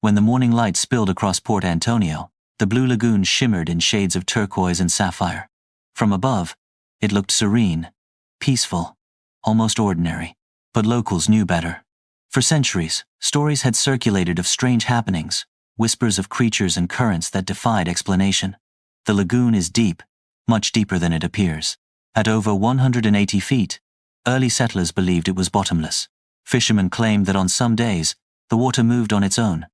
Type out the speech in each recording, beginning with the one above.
When the morning light spilled across Port Antonio, the Blue Lagoon shimmered in shades of turquoise and sapphire. From above, it looked serene, peaceful, almost ordinary. But locals knew better. For centuries, stories had circulated of strange happenings, whispers of creatures and currents that defied explanation. The lagoon is deep, much deeper than it appears. At over 180 feet, early settlers believed it was bottomless. Fishermen claimed that on some days, the water moved on its own,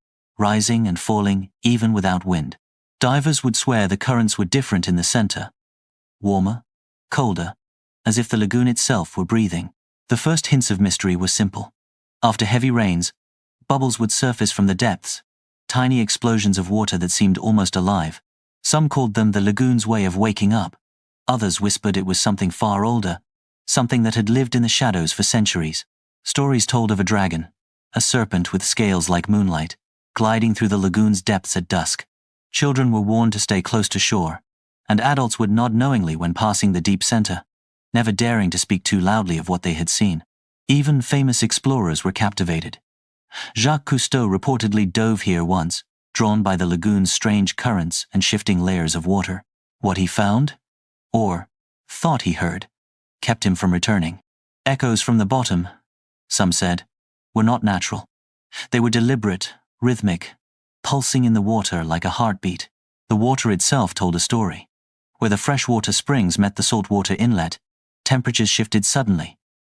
rising and falling even without wind. Divers would swear the currents were different in the center, warmer, colder, as if the lagoon itself were breathing. The first hints of mystery were simple. After heavy rains, bubbles would surface from the depths, tiny explosions of water that seemed almost alive. Some called them the lagoon's way of waking up. Others whispered it was something far older, something that had lived in the shadows for centuries. Stories told of a dragon, a serpent with scales like moonlight, gliding through the lagoon's depths at dusk. Children were warned to stay close to shore, and adults would nod knowingly when passing the deep center, never daring to speak too loudly of what they had seen. Even famous explorers were captivated. Jacques Cousteau reportedly dove here once, drawn by the lagoon's strange currents and shifting layers of water. What he found, or thought he heard, kept him from returning. Echoes from the bottom, some said, were not natural. They were deliberate, rhythmic, pulsing in the water like a heartbeat. The water itself told a story. Where the freshwater springs met the saltwater inlet, temperatures shifted suddenly,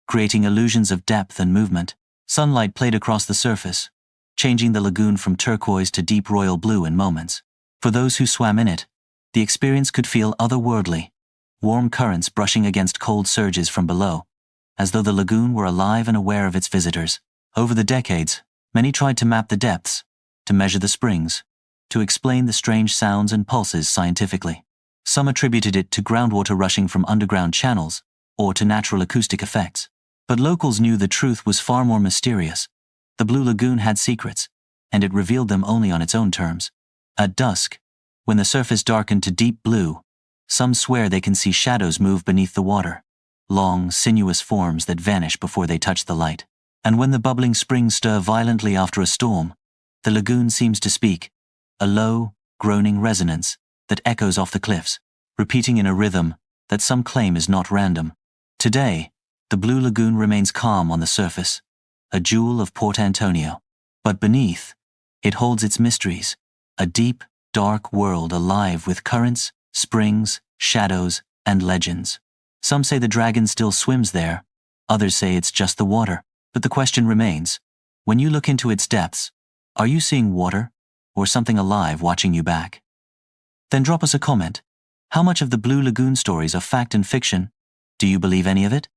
creating illusions of depth and movement. Sunlight played across the surface, changing the lagoon from turquoise to deep royal blue in moments. For those who swam in it, the experience could feel otherworldly, warm currents brushing against cold surges from below, as though the lagoon were alive and aware of its visitors. Over the decades, many tried to map the depths, to measure the springs, to explain the strange sounds and pulses scientifically. Some attributed it to groundwater rushing from underground channels, or to natural acoustic effects. But locals knew the truth was far more mysterious. The Blue Lagoon had secrets, and it revealed them only on its own terms. At dusk, when the surface darkened to deep blue, some swear they can see shadows move beneath the water, long, sinuous forms that vanish before they touch the light. And when the bubbling springs stir violently after a storm, the lagoon seems to speak, a low, groaning resonance that echoes off the cliffs, repeating in a rhythm that some claim is not random. Today, the Blue Lagoon remains calm on the surface, a jewel of Port Antonio. But beneath, it holds its mysteries, a deep, dark world alive with currents, springs, shadows, and legends. Some say the dragon still swims there, others say it's just the water. But the question remains, when you look into its depths, are you seeing water, or something alive watching you back? Then drop us a comment. How much of the Blue Lagoon stories are fact and fiction? Do you believe any of it?